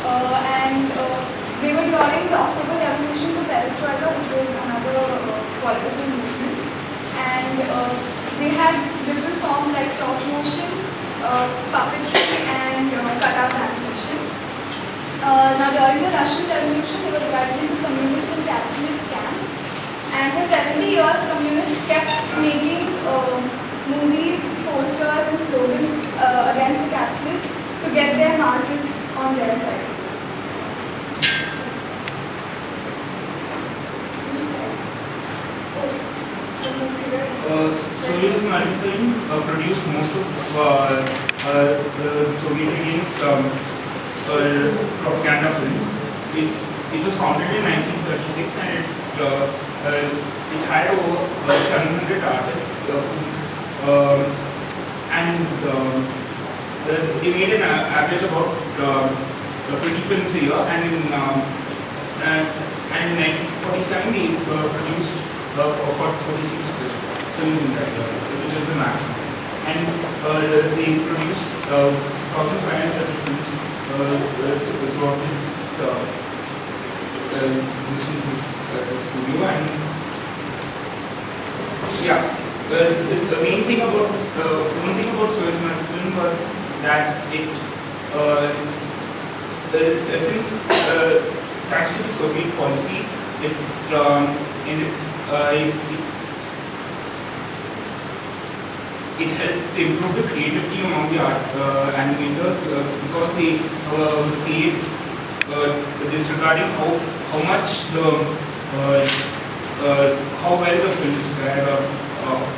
and they were during the October Revolution to Perestroika, which was another political movement, and they had different forms like stop motion, puppetry, and cutout animation. Now during the Russian Revolution, they were divided into communist and capitalist camps, and for 70 years, communists kept making movies, posters, and slogans against the capitalists to get their masses on their side. Soviet film produced most of the Soviet Union's propaganda films. It was founded in 1936 and it had over 700 artists and they made an average about 20 films a year, and in 1947 they produced 46 films in that year, which is the maximum. And they produced 1,530 films throughout its existence as a studio. And yeah, the main thing about Sovena Shetty film was that since thanks to the Soviet policy, it helped improve the creativity among the animators because they paid disregarding how much how well the films fared or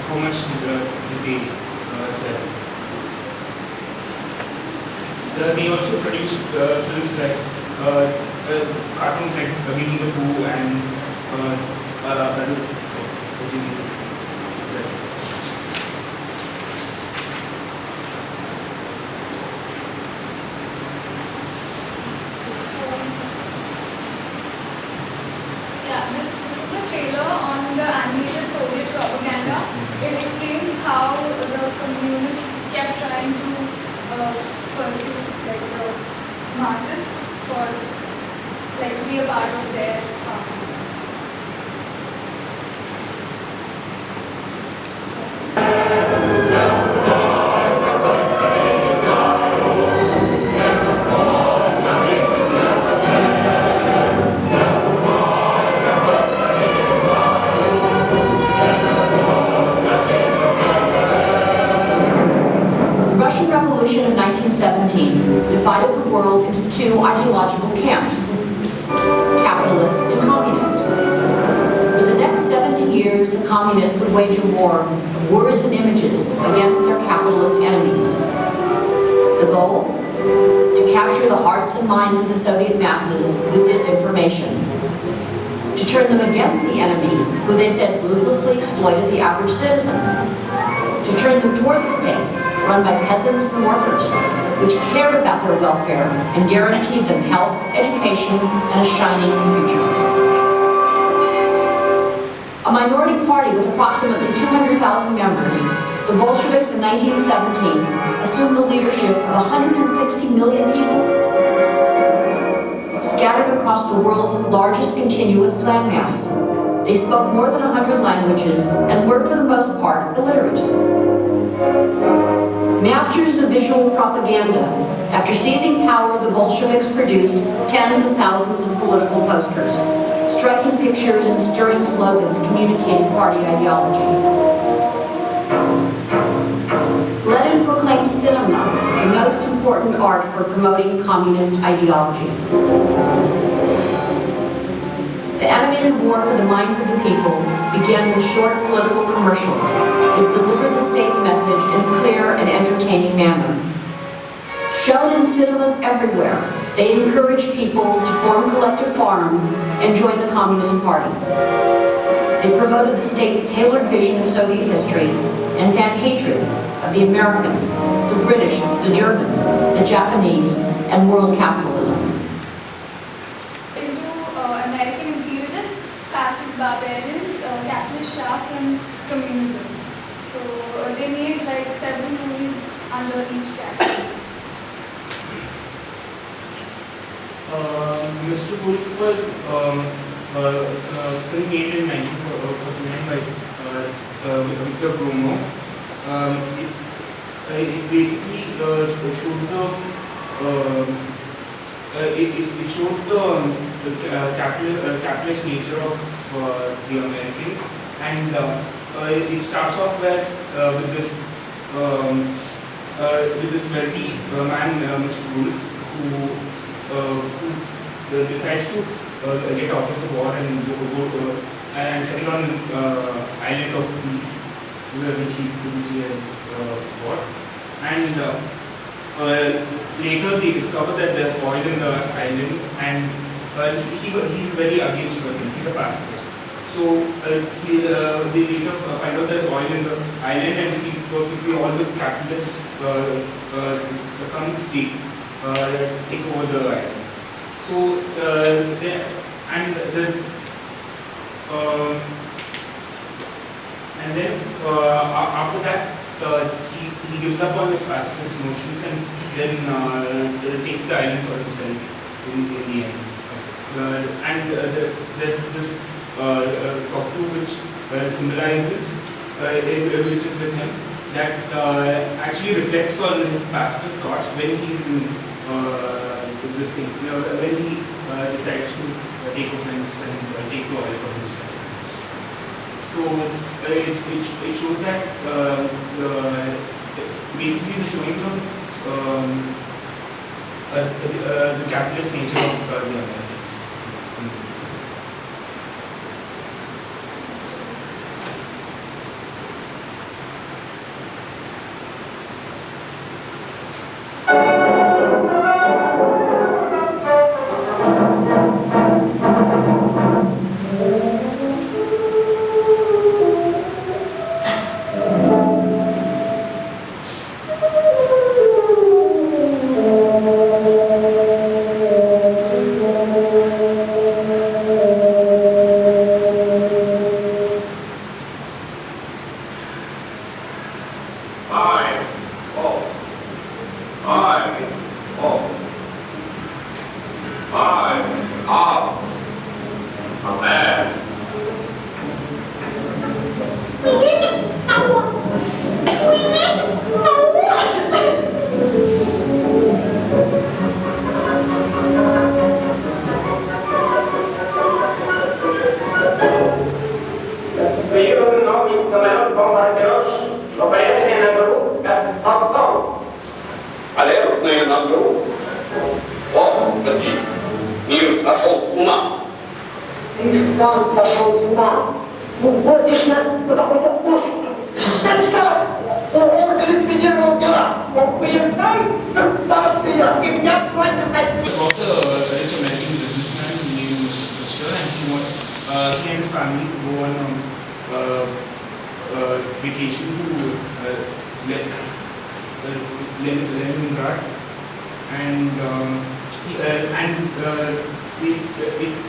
how much did they sell. They also produced films like cartoons like Winnie the Pooh and others. This is a trailer on the animated Soviet propaganda. It explains how the communists kept trying to pursue the masses for to be a part of their Revolution of 1917 divided the world into two ideological camps, capitalist and communist. For the next 70 years, the communists would wage a war of words and images against their capitalist enemies. The goal? To capture the hearts and minds of the Soviet masses with disinformation. To turn them against the enemy, who they said ruthlessly exploited the average citizen. To turn them toward the state, run by peasants and workers, which cared about their welfare and guaranteed them health, education, and a shining future. A minority party with approximately 200,000 members, the Bolsheviks in 1917 assumed the leadership of 160 million people, scattered across the world's largest continuous landmass. They spoke more than 100 languages and were, for the most part, illiterate. Masters of visual propaganda, after seizing power, the Bolsheviks produced tens of thousands of political posters, striking pictures and stirring slogans communicating party ideology. Lenin proclaimed cinema the most important art for promoting communist ideology. The animated war for the minds of the people began with short political commercials that delivered the state's message in a clear and entertaining manner. Shown in cinemas everywhere, they encouraged people to form collective farms and join the Communist Party. They promoted the state's tailored vision of Soviet history and fanned hatred of the Americans, the British, the Germans, the Japanese, and world capitalism. American imperialists, fascist barbarians, capitalist sharks, and communism. So they made several movies under each category. Mr. Wolf was film made in 1949 by Victor Bruno. It basically showed it showed the capitalist nature of the Americans, and it starts off where with this wealthy man, Mr. Wolf, who decides to get out of the war and go and settle on island of peace, which he has bought. And later they discover that there's oil in the island, and he's very against violence. He's a pacifist. So they later find out there's oil in the island, and all the capitalists come to take over the island. So after that he gives up on his pacifist notions and then takes the island for himself in the end. There's this cockatoo which symbolizes, which is with him, that actually reflects on his pacifist thoughts when he's in this thing, when he decides to take offense and take the oil for himself. So it shows that basically they're showing the capitalist nature of the Americans.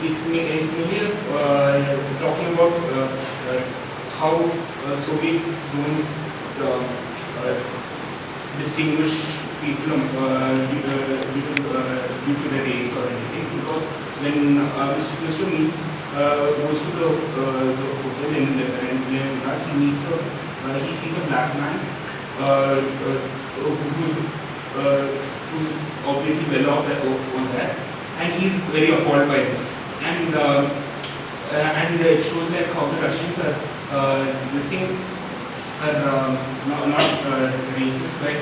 It's mainly talking about how Soviets don't distinguish people due to their race or anything, because when Mr. meets goes to the hotel in Leningrad, he sees a black man who's obviously well off over there, and he's very appalled by this. And it shows like how the Russians are not racist, but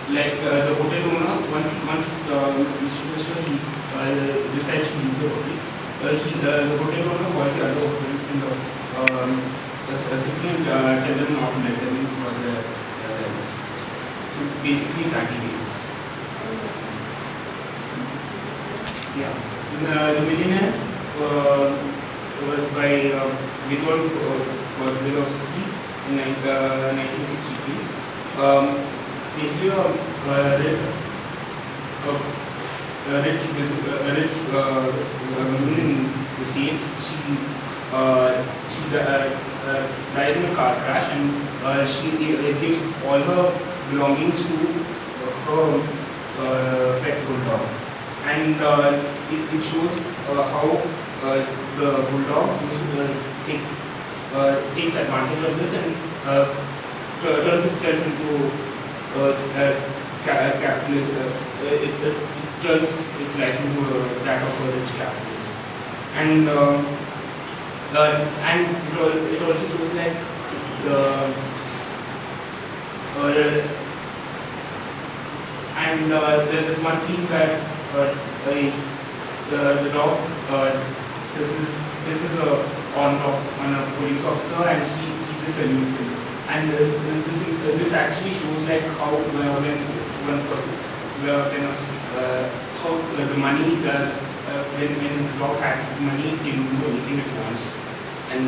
the hotel owner, once Mr. he decides to leave the hotel, the hotel owner calls the other hotels and simply tell them not to let them in because they're racist. So basically it's anti-racist. Yeah. The Millionaire was by Witold Kozylovsky in 1963. Basically, a rich woman in the States. She dies in a car crash, and she gives all her belongings to her pet bulldog. and it shows how the bulldog takes advantage of this and turns itself into capitalist. It turns its life into that of a rich capitalist, and it also shows like there's this one scene where the dog this is on a police officer, and he just salutes him, and this actually shows like how when one person how the money when the dog had money it can do anything it wants, and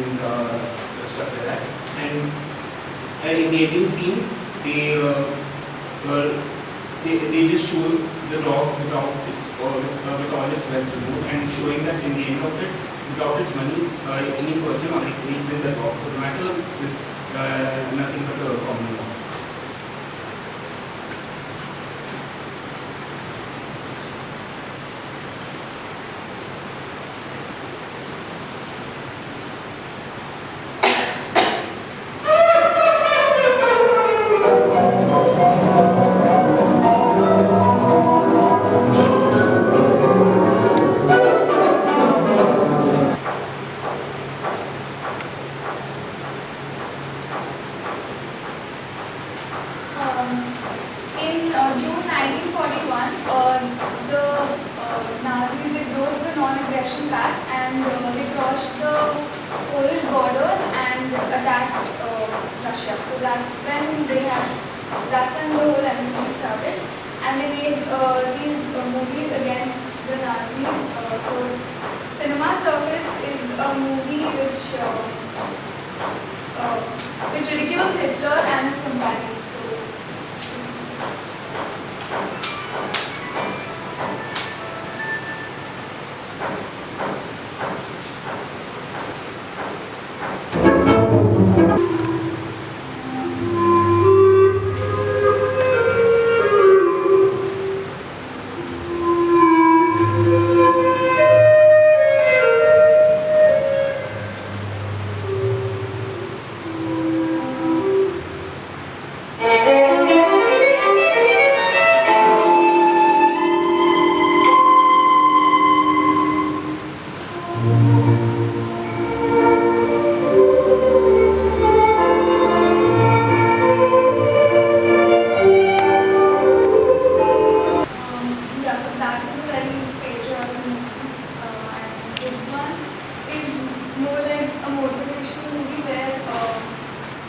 stuff like that, and in the ending scene they just show the dog without with all its wealth removed, and showing that in the end of it, without its money, any person or even the dog for the matter is nothing but a common dog. That's when the whole enemy started, and they made these movies against the Nazis. So Cinema Circus is a movie which ridicules Hitler and his companions.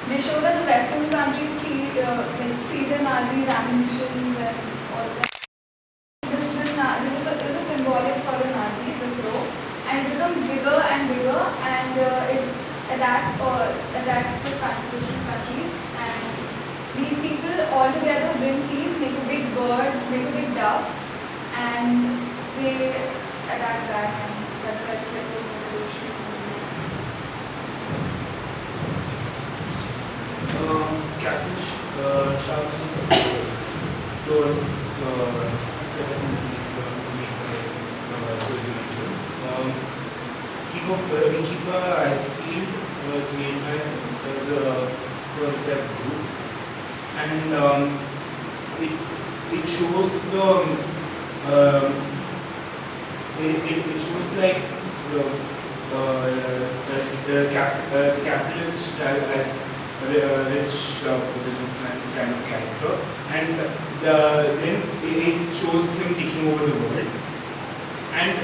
They show that the Western countries feed the Nazis ammunition and all that. This is symbolic for the Nazis, the crow, and it becomes bigger and bigger, and it attacks the different countries. And these people all together bring peace, make a big bird, make a big dove, and they attack back, and that's why it's like a revolution. Capitalist sharks was the set of movies made by Sovena Shetty. Beekeeper Ice Cream was made by the Project Group, and it shows it shows like the capitalist as rich businessman kind of character, and then it shows him taking over the world, and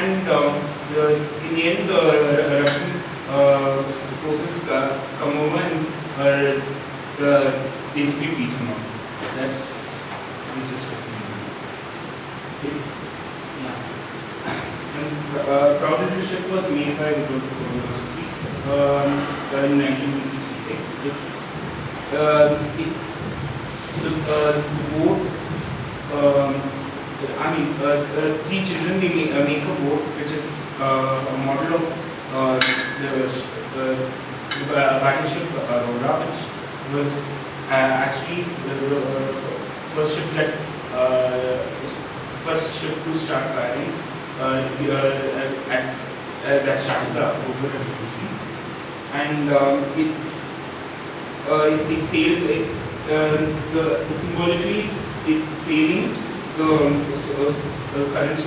in the end the Russian forces come over and basically beat him up. That's the gist of it. Yeah. And Proud Leadership was made by in 1966. It's the boat. Three children they make a boat which is a model of the battleship Aurora, which was actually the first ship that first ship to start firing that started the October Revolution, and it sailed symbolically it's sailing the currents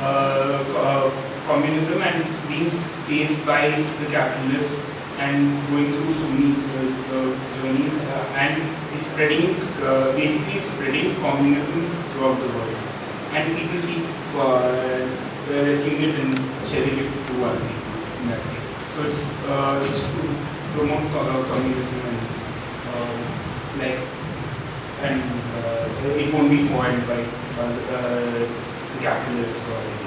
of communism, and it's being faced by the capitalists and going through so many journeys, and it's spreading, basically it's spreading communism throughout the world, and people keep rescuing it and sharing it to one day in that way. So it's to promote communism and it won't be foiled by the capitalists or anything.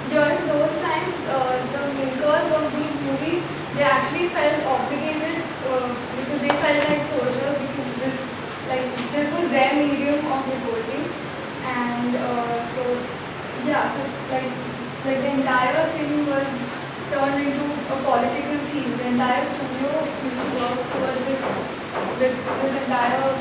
During those times, the makers of these movies, they actually felt obligated because they felt like soldiers, because this was their medium of reporting, and so the entire thing was turned into a political theme. The entire studio used to work towards it with this entire